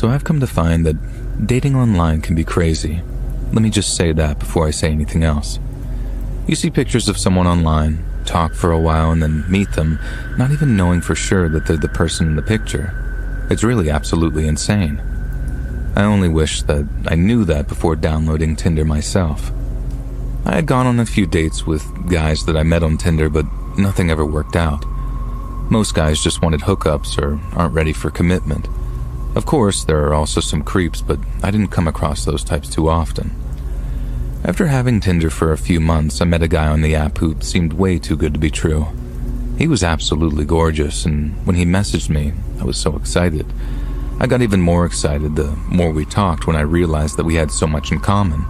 So I've come to find that dating online can be crazy. Let me just say that before I say anything else. You see pictures of someone online, talk for a while, and then meet them, not even knowing for sure that they're the person in the picture. It's really absolutely insane. I only wish that I knew that before downloading Tinder myself. I had gone on a few dates with guys that I met on Tinder, but nothing ever worked out. Most guys just wanted hookups or aren't ready for commitment. Of course, there are also some creeps, but I didn't come across those types too often. After having Tinder for a few months, I met a guy on the app who seemed way too good to be true. He was absolutely gorgeous, and when he messaged me, I was so excited. I got even more excited the more we talked when I realized that we had so much in common.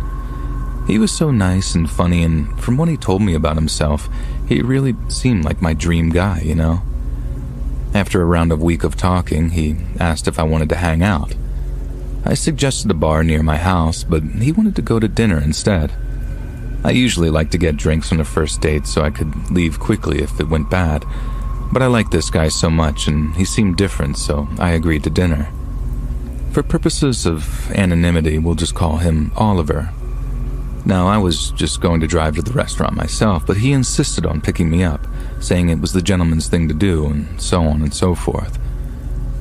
He was so nice and funny, and from what he told me about himself, he really seemed like my dream guy, you know? After around a week of talking, he asked if I wanted to hang out. I suggested a bar near my house, but he wanted to go to dinner instead. I usually like to get drinks on a first date so I could leave quickly if it went bad, but I liked this guy so much and he seemed different, so I agreed to dinner. For purposes of anonymity, we'll just call him Oliver. Now, I was just going to drive to the restaurant myself, but he insisted on picking me up, saying it was the gentleman's thing to do, and so on and so forth.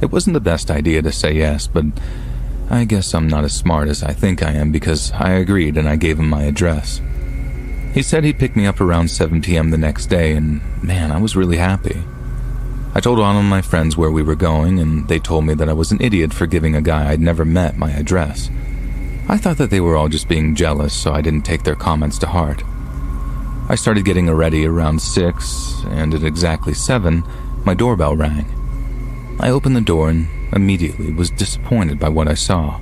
It wasn't the best idea to say yes, but I guess I'm not as smart as I think I am because I agreed and I gave him my address. He said he'd pick me up around 7 p.m. the next day, and man, I was really happy. I told all of my friends where we were going, and they told me that I was an idiot for giving a guy I'd never met my address. I thought that they were all just being jealous, so I didn't take their comments to heart. I started getting ready around 6, and at exactly 7, my doorbell rang. I opened the door and immediately was disappointed by what I saw.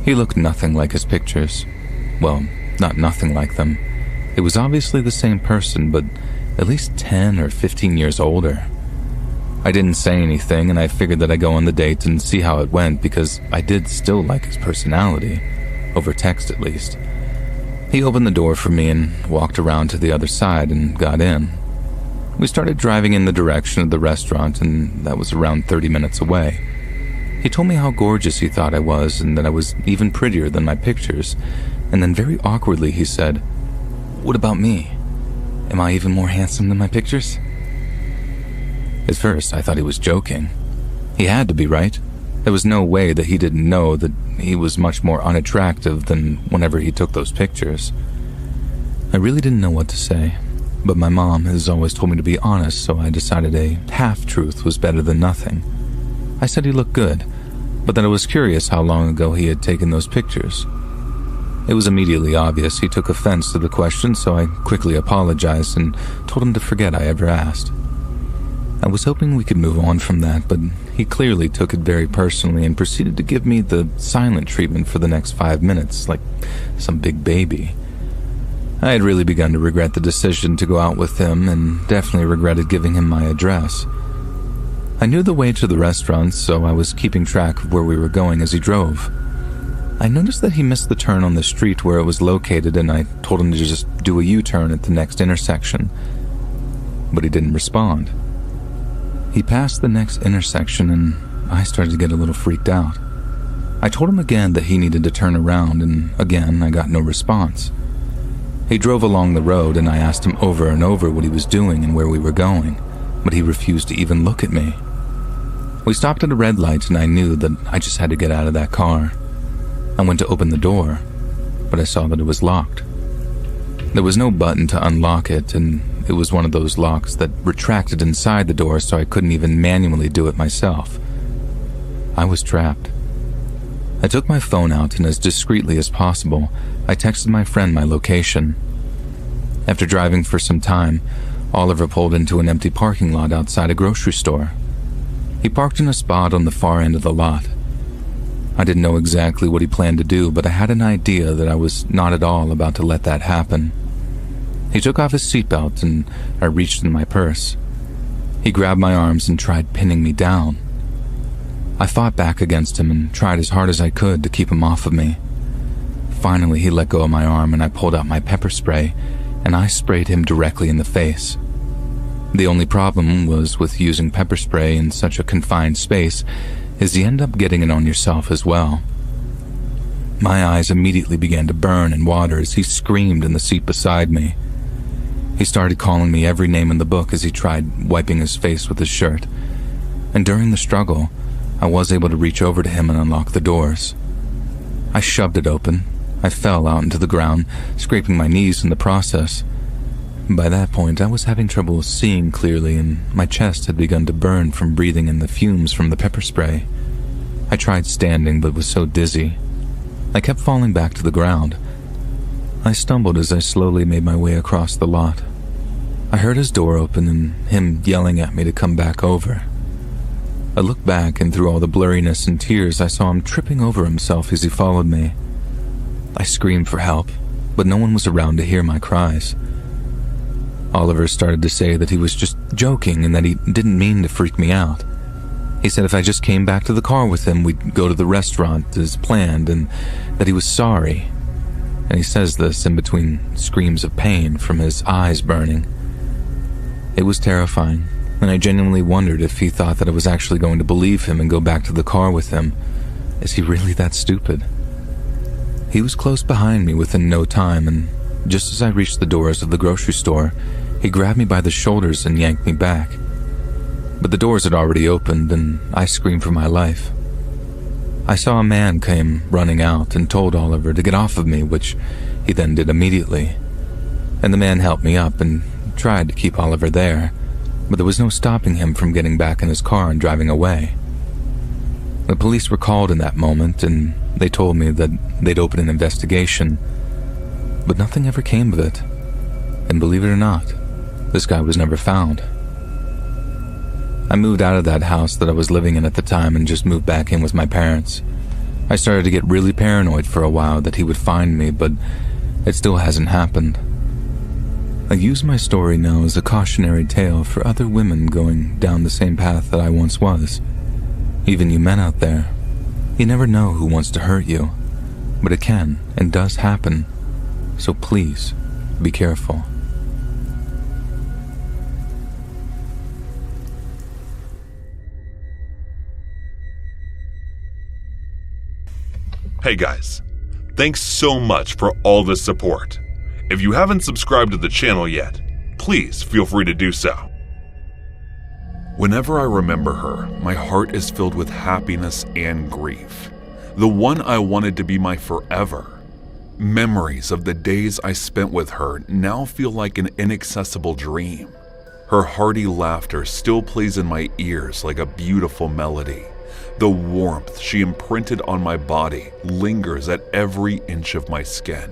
He looked nothing like his pictures. Well, not nothing like them. It was obviously the same person, but at least 10 or 15 years older. I didn't say anything, and I figured that I'd go on the date and see how it went because I did still like his personality, over text at least. He opened the door for me and walked around to the other side and got in. We started driving in the direction of the restaurant, and that was around 30 minutes away. He told me how gorgeous he thought I was and that I was even prettier than my pictures, and then very awkwardly he said, "What about me? Am I even more handsome than my pictures?" At first, I thought he was joking. He had to be, right? There was no way that he didn't know that he was much more unattractive than whenever he took those pictures. I really didn't know what to say, but my mom has always told me to be honest, so I decided a half-truth was better than nothing. I said he looked good, but that I was curious how long ago he had taken those pictures. It was immediately obvious he took offense to the question, so I quickly apologized and told him to forget I ever asked. I was hoping we could move on from that, but he clearly took it very personally and proceeded to give me the silent treatment for the next 5 minutes, like some big baby. I had really begun to regret the decision to go out with him and definitely regretted giving him my address. I knew the way to the restaurant, so I was keeping track of where we were going as he drove. I noticed that he missed the turn on the street where it was located, and I told him to just do a U-turn at the next intersection, but he didn't respond. He passed the next intersection, and I started to get a little freaked out. I told him again that he needed to turn around, and again I got no response. He drove along the road, and I asked him over and over what he was doing and where we were going, but he refused to even look at me. We stopped at a red light, and I knew that I just had to get out of that car. I went to open the door, but I saw that it was locked. There was no button to unlock it, and it was one of those locks that retracted inside the door, so I couldn't even manually do it myself. I was trapped. I took my phone out, and as discreetly as possible, I texted my friend my location. After driving for some time, Oliver pulled into an empty parking lot outside a grocery store. He parked in a spot on the far end of the lot. I didn't know exactly what he planned to do, but I had an idea that I was not at all about to let that happen. He took off his seatbelt, and I reached in my purse. He grabbed my arms and tried pinning me down. I fought back against him and tried as hard as I could to keep him off of me. Finally, he let go of my arm, and I pulled out my pepper spray, and I sprayed him directly in the face. The only problem was with using pepper spray in such a confined space is you end up getting it on yourself as well. My eyes immediately began to burn and water as he screamed in the seat beside me. He started calling me every name in the book as he tried wiping his face with his shirt, and during the struggle, I was able to reach over to him and unlock the doors. I shoved it open. I fell out into the ground, scraping my knees in the process. By that point, I was having trouble seeing clearly, and my chest had begun to burn from breathing in the fumes from the pepper spray. I tried standing, but was so dizzy. I kept falling back to the ground. I stumbled as I slowly made my way across the lot. I heard his door open and him yelling at me to come back over. I looked back, and through all the blurriness and tears, I saw him tripping over himself as he followed me. I screamed for help, but no one was around to hear my cries. Oliver started to say that he was just joking and that he didn't mean to freak me out. He said if I just came back to the car with him, we'd go to the restaurant as planned, and that he was sorry. And he says this in between screams of pain from his eyes burning. It was terrifying, and I genuinely wondered if he thought that I was actually going to believe him and go back to the car with him. Is he really that stupid? He was close behind me within no time, and just as I reached the doors of the grocery store, he grabbed me by the shoulders and yanked me back. But the doors had already opened, and I screamed for my life. I saw a man came running out and told Oliver to get off of me, which he then did immediately. And the man helped me up and tried to keep Oliver there, but there was no stopping him from getting back in his car and driving away. The police were called in that moment, and they told me that they'd open an investigation, but nothing ever came of it. And believe it or not, this guy was never found. I moved out of that house that I was living in at the time and just moved back in with my parents. I started to get really paranoid for a while that he would find me, but it still hasn't happened. I use my story now as a cautionary tale for other women going down the same path that I once was. Even you men out there, you never know who wants to hurt you, but it can and does happen, so please be careful. Hey guys, thanks so much for all the support. If you haven't subscribed to the channel yet, please feel free to do so. Whenever I remember her, my heart is filled with happiness and grief. The one I wanted to be my forever. Memories of the days I spent with her now feel like an inaccessible dream. Her hearty laughter still plays in my ears like a beautiful melody. The warmth she imprinted on my body lingers at every inch of my skin.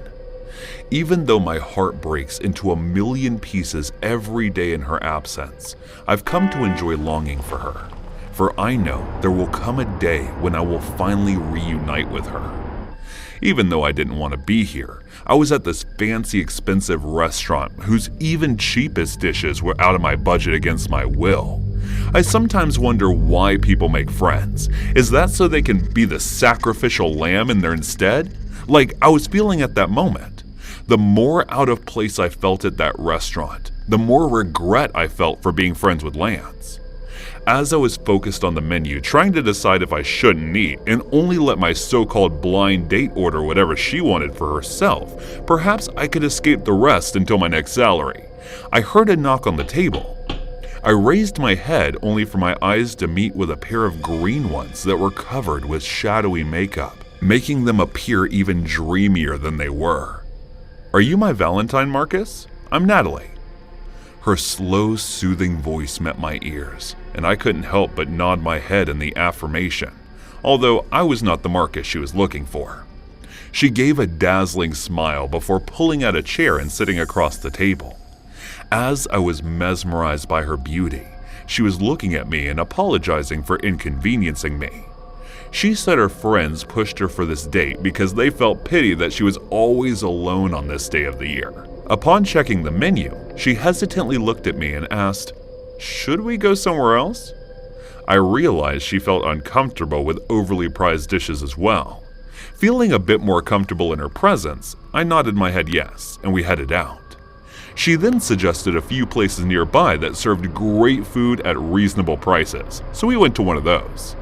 Even though my heart breaks into a million pieces every day in her absence, I've come to enjoy longing for her, for I know there will come a day when I will finally reunite with her. Even though I didn't want to be here, I was at this fancy, expensive restaurant whose even cheapest dishes were out of my budget against my will. I sometimes wonder why people make friends. Is that so they can be the sacrificial lamb in their instead? Like I was feeling at that moment. The more out of place I felt at that restaurant, the more regret I felt for being friends with Lance. As I was focused on the menu, trying to decide if I shouldn't eat and only let my so-called blind date order whatever she wanted for herself, perhaps I could escape the rest until my next salary. I heard a knock on the table. I raised my head only for my eyes to meet with a pair of green ones that were covered with shadowy makeup, making them appear even dreamier than they were. Are you my Valentine, Marcus? I'm Natalie. Her slow, soothing voice met my ears, and I couldn't help but nod my head in the affirmation, although I was not the Marcus she was looking for. She gave a dazzling smile before pulling out a chair and sitting across the table. As I was mesmerized by her beauty, she was looking at me and apologizing for inconveniencing me. She said her friends pushed her for this date because they felt pity that she was always alone on this day of the year. Upon checking the menu, she hesitantly looked at me and asked, "Should we go somewhere else?" I realized she felt uncomfortable with overly priced dishes as well. Feeling a bit more comfortable in her presence, I nodded my head yes, and we headed out. She then suggested a few places nearby that served great food at reasonable prices, so we went to one of those.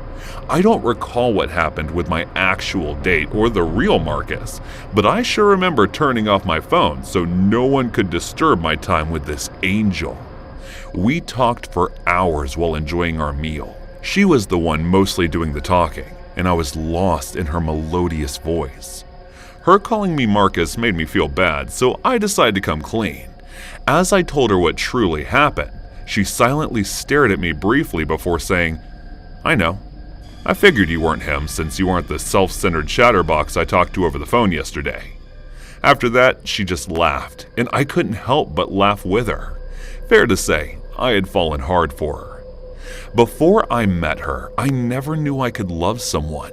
I don't recall what happened with my actual date or the real Marcus, but I sure remember turning off my phone so no one could disturb my time with this angel. We talked for hours while enjoying our meal. She was the one mostly doing the talking, and I was lost in her melodious voice. Her calling me Marcus made me feel bad, so I decided to come clean. As I told her what truly happened, she silently stared at me briefly before saying, "I know. I figured you weren't him since you aren't the self-centered chatterbox I talked to over the phone yesterday." After that, she just laughed, and I couldn't help but laugh with her. Fair to say, I had fallen hard for her. Before I met her, I never knew I could love someone.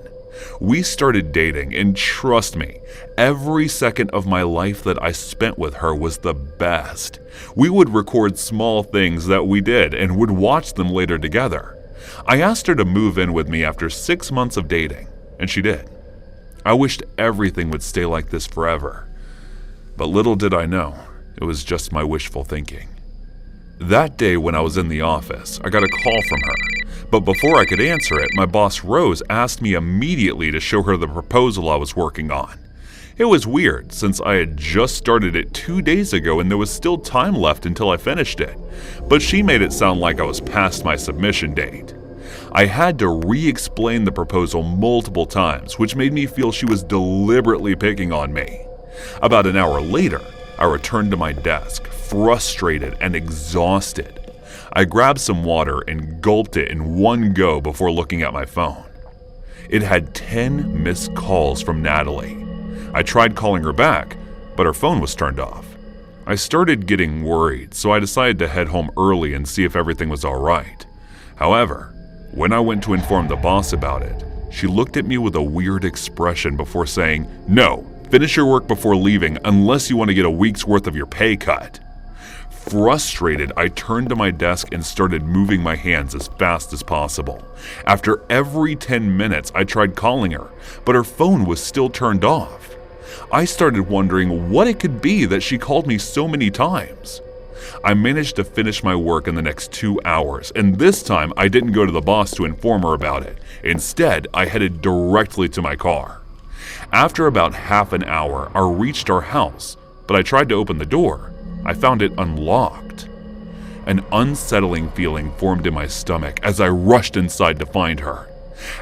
We started dating, and trust me, every second of my life that I spent with her was the best. We would record small things that we did and would watch them later together. I asked her to move in with me after 6 months of dating, and she did. I wished everything would stay like this forever. But little did I know, it was just my wishful thinking. That day when I was in the office, I got a call from her. But before I could answer it, my boss Rose asked me immediately to show her the proposal I was working on. It was weird since I had just started it 2 days ago and there was still time left until I finished it. But she made it sound like I was past my submission date. I had to re-explain the proposal multiple times, which made me feel she was deliberately picking on me. About an hour later, I returned to my desk, frustrated and exhausted. I grabbed some water and gulped it in one go before looking at my phone. It had 10 missed calls from Natalie. I tried calling her back, but her phone was turned off. I started getting worried, so I decided to head home early and see if everything was all right. However, when I went to inform the boss about it, she looked at me with a weird expression before saying, "No, finish your work before leaving unless you want to get a week's worth of your pay cut." Frustrated, I turned to my desk and started moving my hands as fast as possible. After every 10 minutes, I tried calling her, but her phone was still turned off. I started wondering what it could be that she called me so many times. I managed to finish my work in the next 2 hours, and this time I didn't go to the boss to inform her about it. Instead, I headed directly to my car. After about half an hour, I reached our house, but I tried to open the door. I found it unlocked. An unsettling feeling formed in my stomach as I rushed inside to find her.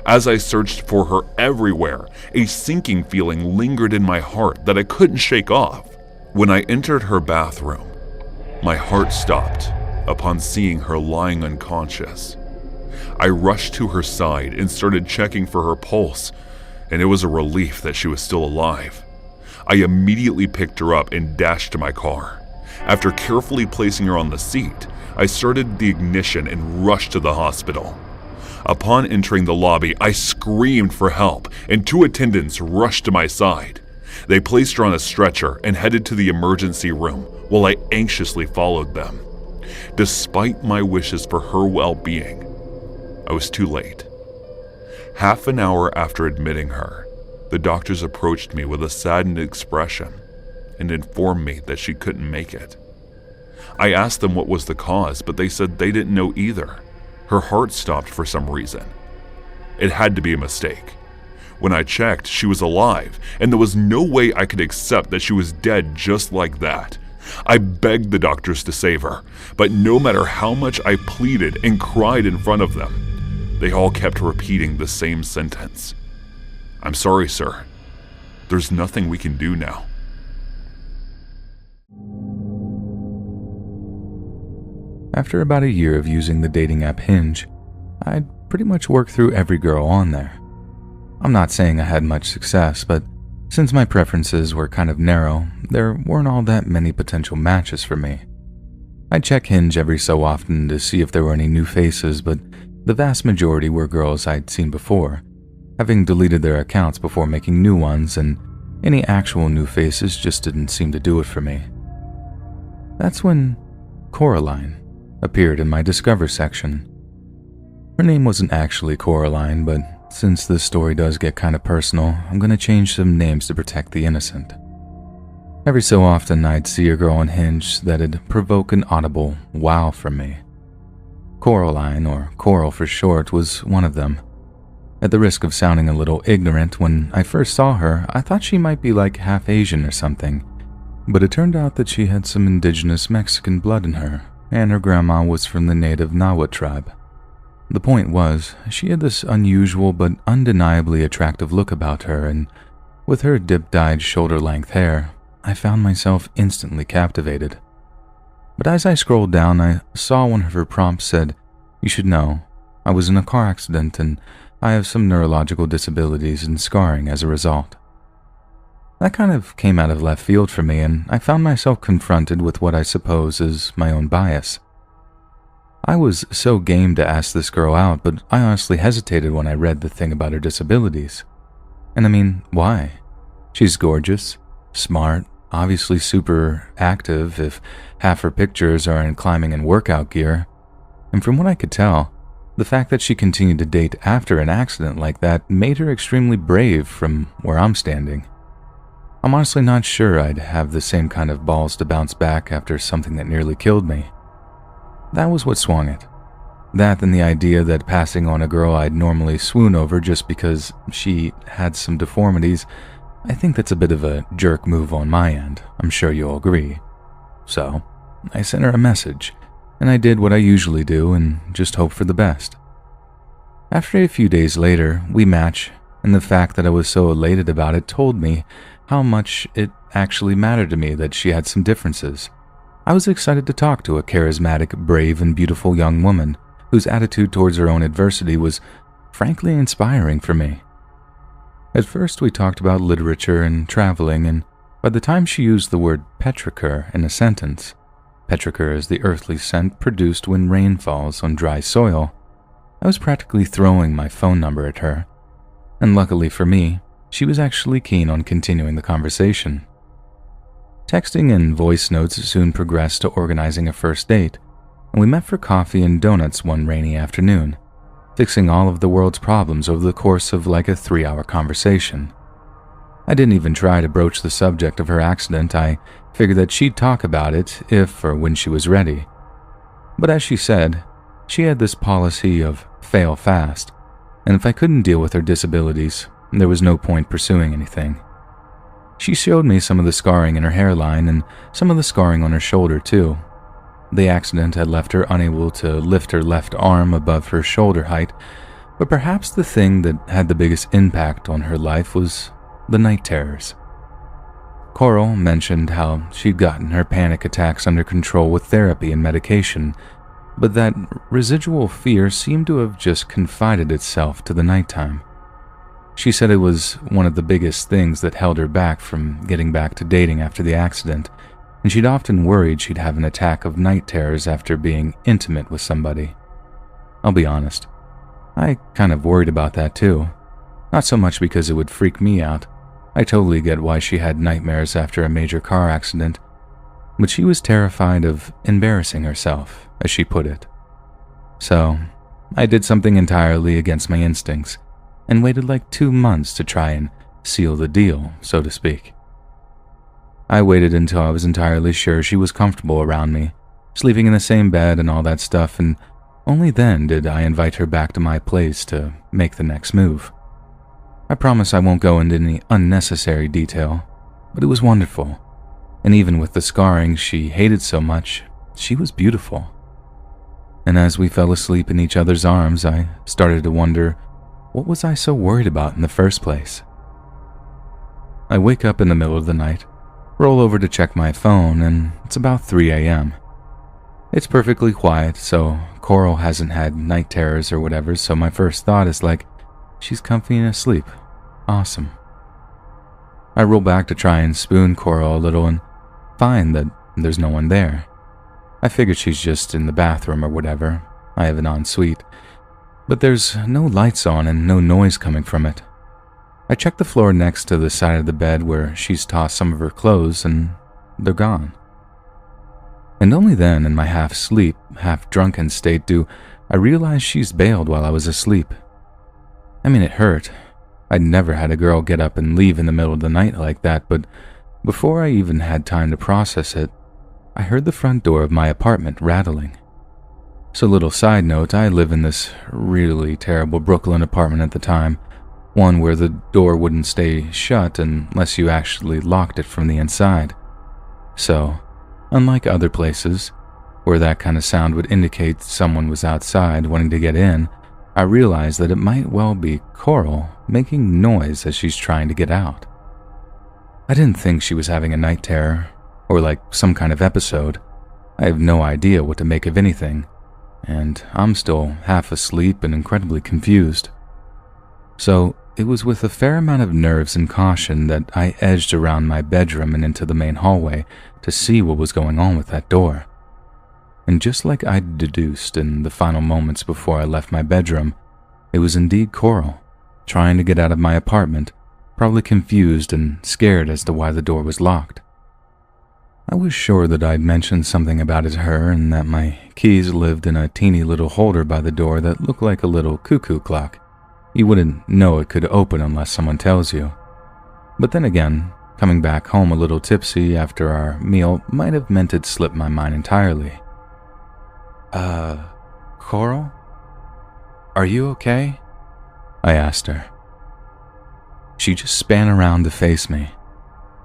As I searched for her everywhere, a sinking feeling lingered in my heart that I couldn't shake off. When I entered her bathroom, my heart stopped upon seeing her lying unconscious. I rushed to her side and started checking for her pulse, and it was a relief that she was still alive. I immediately picked her up and dashed to my car. After carefully placing her on the seat, I started the ignition and rushed to the hospital. Upon entering the lobby, I screamed for help, and 2 attendants rushed to my side. They placed her on a stretcher and headed to the emergency room while I anxiously followed them. Despite my wishes for her well-being, I was too late. Half an hour after admitting her, the doctors approached me with a saddened expression and informed me that she couldn't make it. I asked them what was the cause, but they said they didn't know either. Her heart stopped for some reason. It had to be a mistake. When I checked, she was alive, and there was no way I could accept that she was dead just like that. I begged the doctors to save her, but no matter how much I pleaded and cried in front of them, they all kept repeating the same sentence. "I'm sorry, sir. There's nothing we can do now." After about a year of using the dating app Hinge, I'd pretty much worked through every girl on there. I'm not saying I had much success, but since my preferences were kind of narrow, there weren't all that many potential matches for me. I'd check Hinge every so often to see if there were any new faces, but the vast majority were girls I'd seen before, having deleted their accounts before making new ones, and any actual new faces just didn't seem to do it for me. That's when Coraline appeared in my Discover section. Her name wasn't actually Coraline, but since this story does get kind of personal, I'm going to change some names to protect the innocent. Every so often I'd see a girl on Hinge that'd provoke an audible wow from me. Coraline, or Coral for short, was one of them. At the risk of sounding a little ignorant, when I first saw her, I thought she might be like half Asian or something, but it turned out that she had some indigenous Mexican blood in her, and her grandma was from the native Nahuatl tribe. The point was, she had this unusual but undeniably attractive look about her, and with her dip-dyed shoulder-length hair, I found myself instantly captivated. But as I scrolled down, I saw one of her prompts said, "You should know, I was in a car accident and I have some neurological disabilities and scarring as a result." That kind of came out of left field for me, and I found myself confronted with what I suppose is my own bias. I was so game to ask this girl out, but I honestly hesitated when I read the thing about her disabilities. And I mean, why? She's gorgeous, smart, obviously super active if half her pictures are in climbing and workout gear. And from what I could tell, the fact that she continued to date after an accident like that made her extremely brave from where I'm standing. I'm honestly not sure I'd have the same kind of balls to bounce back after something that nearly killed me. That was what swung it. That and the idea that passing on a girl I'd normally swoon over just because she had some deformities, I think that's a bit of a jerk move on my end, I'm sure you'll agree. So, I sent her a message, and I did what I usually do and just hope for the best. After a few days later, we match, and the fact that I was so elated about it told me how much it actually mattered to me that she had some differences. I was excited to talk to a charismatic, brave, and beautiful young woman whose attitude towards her own adversity was frankly inspiring for me. At first, we talked about literature and traveling, and by the time she used the word petrichor in a sentence, petrichor is the earthly scent produced when rain falls on dry soil, I was practically throwing my phone number at her. And luckily for me, she was actually keen on continuing the conversation. Texting and voice notes soon progressed to organizing a first date, and we met for coffee and donuts one rainy afternoon, fixing all of the world's problems over the course of like a 3-hour conversation. I didn't even try to broach the subject of her accident. I figured that she'd talk about it if or when she was ready. But as she said, she had this policy of fail fast, and if I couldn't deal with her disabilities, there was no point pursuing anything. She showed me some of the scarring in her hairline and some of the scarring on her shoulder too. The accident had left her unable to lift her left arm above her shoulder height, but perhaps the thing that had the biggest impact on her life was the night terrors. Coral mentioned how she'd gotten her panic attacks under control with therapy and medication, but that residual fear seemed to have just confided itself to the nighttime. She said it was one of the biggest things that held her back from getting back to dating after the accident, and she'd often worried she'd have an attack of night terrors after being intimate with somebody. I'll be honest, I kind of worried about that too. Not so much because it would freak me out. I totally get why she had nightmares after a major car accident, but she was terrified of embarrassing herself, as she put it. So, I did something entirely against my instincts, and waited like 2 months to try and seal the deal, so to speak. I waited until I was entirely sure she was comfortable around me, sleeping in the same bed and all that stuff, and only then did I invite her back to my place to make the next move. I promise I won't go into any unnecessary detail, but it was wonderful, and even with the scarring she hated so much, she was beautiful. And as we fell asleep in each other's arms, I started to wonder, what was I so worried about in the first place? I wake up in the middle of the night, roll over to check my phone, and it's about 3 a.m. It's perfectly quiet, so Coral hasn't had night terrors or whatever, so my first thought is like, she's comfy and asleep. Awesome. I roll back to try and spoon Coral a little and find that there's no one there. I figured she's just in the bathroom or whatever. I have an ensuite. But there's no lights on and no noise coming from it. I check the floor next to the side of the bed where she's tossed some of her clothes, and they're gone. And only then, in my half-sleep, half-drunken state, do I realize she's bailed while I was asleep. I mean, it hurt. I'd never had a girl get up and leave in the middle of the night like that, but Before I even had time to process it, I heard the front door of my apartment rattling. So, little side note, I live in this really terrible Brooklyn apartment at the time, one where the door wouldn't stay shut unless you actually locked it from the inside. So, unlike other places, where that kind of sound would indicate someone was outside wanting to get in, I realized that it might well be Coral making noise as she's trying to get out. I didn't think she was having a night terror, or like some kind of episode. I have no idea what to make of anything, and I'm still half asleep and incredibly confused. So it was with a fair amount of nerves and caution that I edged around my bedroom and into the main hallway to see what was going on with that door. And just like I'd deduced in the final moments before I left my bedroom, it was indeed Coral, trying to get out of my apartment, probably confused and scared as to why the door was locked. I was sure that I'd mentioned something about it to her and that my keys lived in a teeny little holder by the door that looked like a little cuckoo clock. You wouldn't know it could open unless someone tells you. But then again, coming back home a little tipsy after our meal might have meant it slipped my mind entirely. Coral? Are you okay? I asked her. She just span around to face me,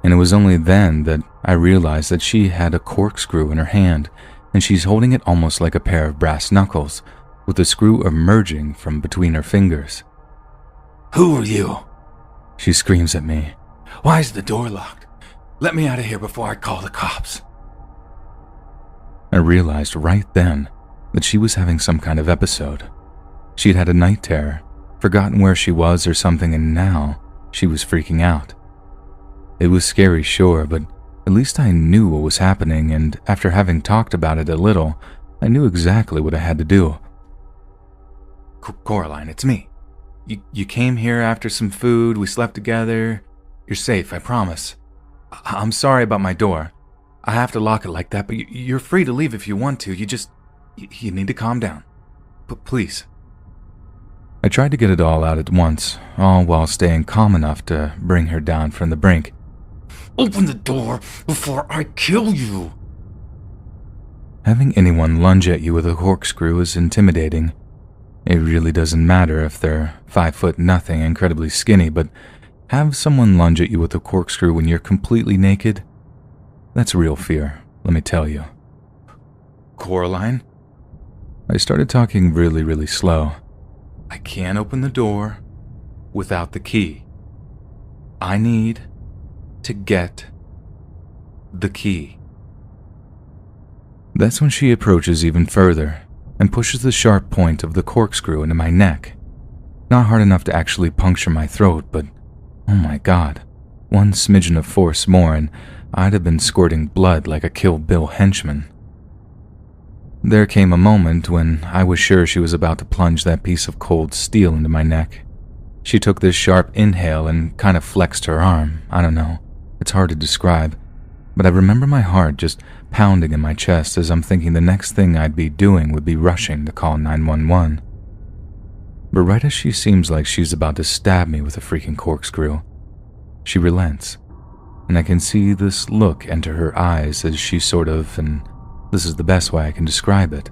and it was only then that I realized that she had a corkscrew in her hand, and she's holding it almost like a pair of brass knuckles, with the screw emerging from between her fingers. "Who are you?" she screams at me. "Why is the door locked? Let me out of here before I call the cops." I realized right then that she was having some kind of episode. She'd had a night terror, forgotten where she was or something, and now she was freaking out. It was scary, sure, but at least I knew what was happening, and after having talked about it a little, I knew exactly what I had to do. "Coraline, it's me. You came here after some food, we slept together. You're safe, I promise. I'm sorry about my door. I have to lock it like that, but you're free to leave if you want to. You need to calm down. Please." I tried to get it all out at once, all while staying calm enough to bring her down from the brink. "Open the door before I kill you." Having anyone lunge at you with a corkscrew is intimidating. It really doesn't matter if they're 5'0" incredibly skinny, but have someone lunge at you with a corkscrew when you're completely naked? That's real fear, let me tell you. "Coraline?" I started talking really slow. "I can't open the door without the key. I need to get the key." That's when she approaches even further and pushes the sharp point of the corkscrew into my neck. Not hard enough to actually puncture my throat, but oh my god, one smidgen of force more and I'd have been squirting blood like a Kill Bill henchman. There came a moment when I was sure she was about to plunge that piece of cold steel into my neck. She took this sharp inhale and kind of flexed her arm. I don't know. It's hard to describe. But I remember my heart just pounding in my chest as I'm thinking the next thing I'd be doing would be rushing to call 911. But right as she seems like she's about to stab me with a freaking corkscrew, she relents. And I can see this look enter her eyes as she sort of, and this is the best way I can describe it,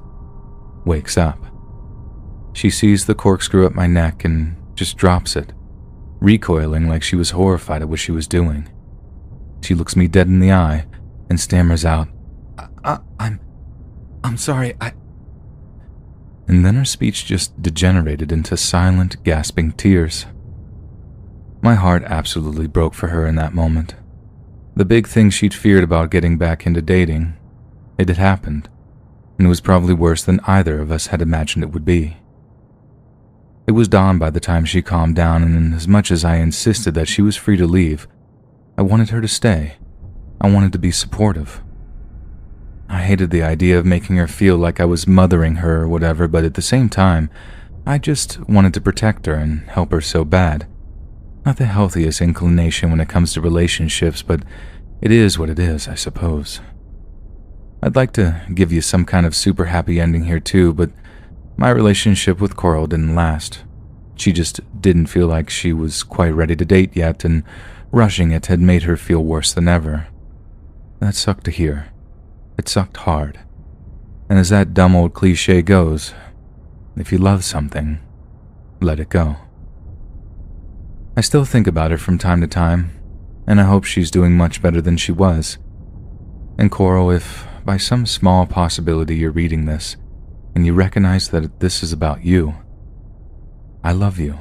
wakes up. She sees the corkscrew at my neck and just drops it, recoiling like she was horrified at what she was doing. She looks me dead in the eye and stammers out, I'm sorry, And then her speech just degenerated into silent, gasping tears. My heart absolutely broke for her in that moment. The big thing she'd feared about getting back into dating, it had happened, and it was probably worse than either of us had imagined it would be. It was dawn by the time she calmed down, and as much as I insisted that she was free to leave, I wanted her to stay. I wanted to be supportive. I hated the idea of making her feel like I was mothering her or whatever, but at the same time, I just wanted to protect her and help her so bad. Not the healthiest inclination when it comes to relationships, but it is what it is, I suppose. I'd like to give you some kind of super happy ending here too, but my relationship with Coral didn't last. She just didn't feel like she was quite ready to date yet, and Rushing it had made her feel worse than ever. That sucked to hear. It sucked hard. And as that dumb old cliche goes, if you love something, let it go. I still think about her from time to time, and I hope she's doing much better than she was. And Coral, if by some small possibility you're reading this, and you recognize that this is about you, I love you,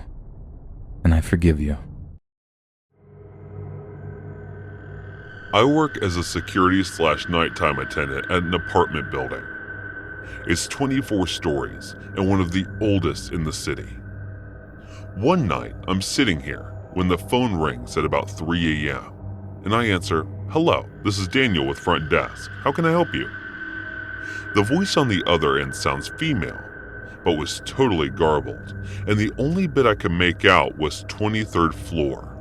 and I forgive you. I work as a security/nighttime attendant at an apartment building. It's 24 stories and one of the oldest in the city. One night, I'm sitting here when the phone rings at about 3 a.m. and I answer, "Hello, this is Daniel with front desk. How can I help you?" The voice on the other end sounds female, but was totally garbled, and the only bit I could make out was 23rd floor.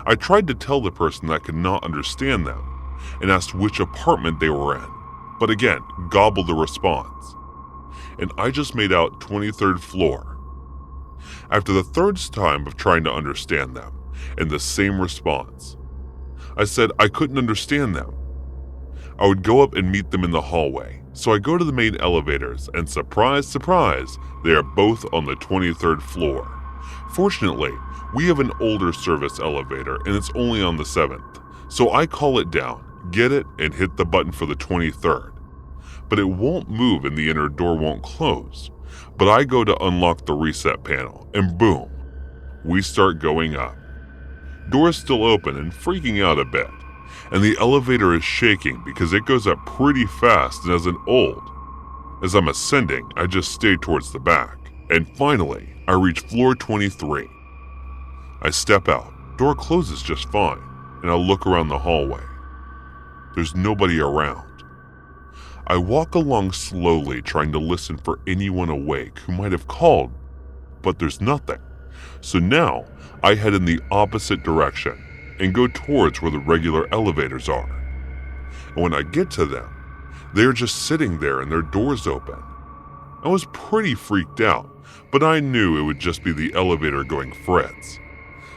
I tried to tell the person that I could not understand them and asked which apartment they were in, but again, gobbled the response. And I just made out 23rd floor. After the third time of trying to understand them, and the same response, I said I couldn't understand them. I would go up and meet them in the hallway, so I go to the main elevators, and surprise, surprise, they are both on the 23rd floor. Fortunately, we have an older service elevator, and it's only on the 7th, so I call it down, get it, and hit the button for the 23rd. But it won't move and the inner door won't close. But I go to unlock the reset panel, and boom, we start going up. Door's still open and freaking out a bit, and the elevator is shaking because it goes up pretty fast and isn't old. As I'm ascending, I just stay towards the back, and finally, I reach floor 23. I step out, door closes just fine, and I look around the hallway. There's nobody around. I walk along slowly, trying to listen for anyone awake who might have called, but there's nothing. So now, I head in the opposite direction and go towards where the regular elevators are. And when I get to them, they're just sitting there and their doors open. I was pretty freaked out, but I knew it would just be the elevator going Fred's.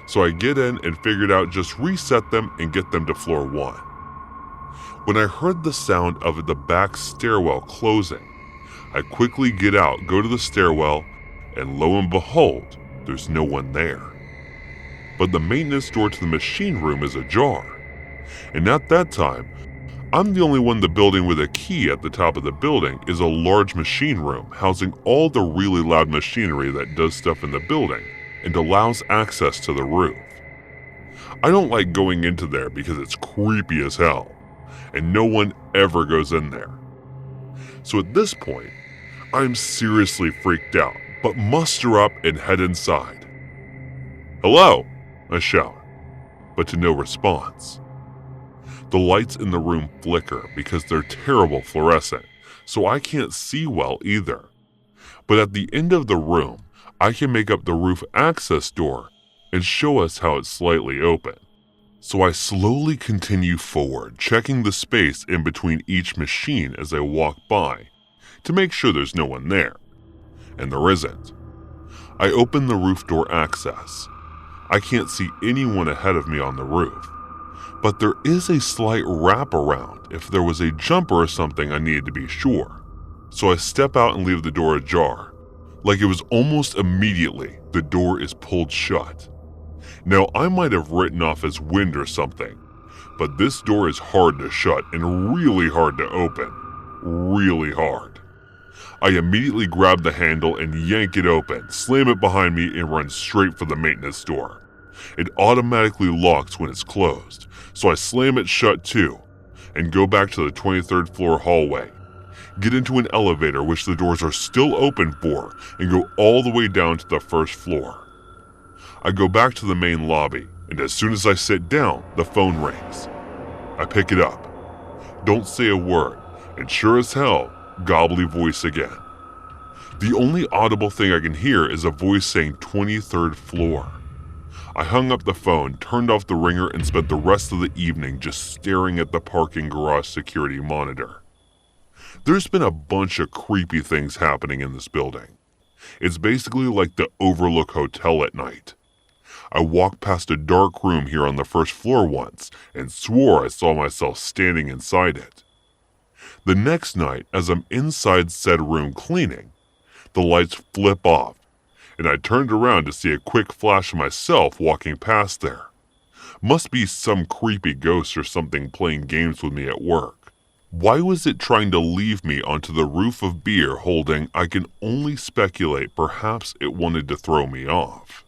So I get in and figured out just reset them and get them to floor 1. When I heard the sound of the back stairwell closing, I quickly get out, go to the stairwell, and lo and behold, there's no one there. But the maintenance door to the machine room is ajar. And at that time, I'm the only one in the building with a key. At the top of the building is a large machine room housing all the really loud machinery that does stuff in the building and allows access to the roof. I don't like going into there because it's creepy as hell, and no one ever goes in there. So at this point, I'm seriously freaked out, but muster up and head inside. "Hello," I shout, but to no response. The lights in the room flicker because they're terrible fluorescent, so I can't see well either. But at the end of the room, I can make up the roof access door and show us how it's slightly open. So I slowly continue forward, checking the space in between each machine as I walk by to make sure there's no one there. And there isn't. I open the roof door access. I can't see anyone ahead of me on the roof, but there is a slight wraparound if there was a jumper or something I needed to be sure. So I step out and leave the door ajar. Like it was almost immediately, the door is pulled shut. Now, I might have written off as wind or something, but this door is hard to shut and really hard to open. Really hard. I immediately grab the handle and yank it open, slam it behind me, and run straight for the maintenance door. It automatically locks when it's closed, so I slam it shut too, and go back to the 23rd floor hallway. Get into an elevator which the doors are still open for, and go all the way down to the first floor. I go back to the main lobby, and as soon as I sit down, the phone rings. I pick it up. Don't say a word, and sure as hell, gobbly voice again. The only audible thing I can hear is a voice saying 23rd floor. I hung up the phone, turned off the ringer, and spent the rest of the evening just staring at the parking garage security monitor. There's been a bunch of creepy things happening in this building. It's basically like the Overlook Hotel at night. I walked past a dark room here on the first floor once and swore I saw myself standing inside it. The next night, as I'm inside said room cleaning, the lights flip off, and I turned around to see a quick flash of myself walking past there. Must be some creepy ghost or something playing games with me at work. Why was it trying to leave me onto the roof of beer holding? I can only speculate perhaps it wanted to throw me off.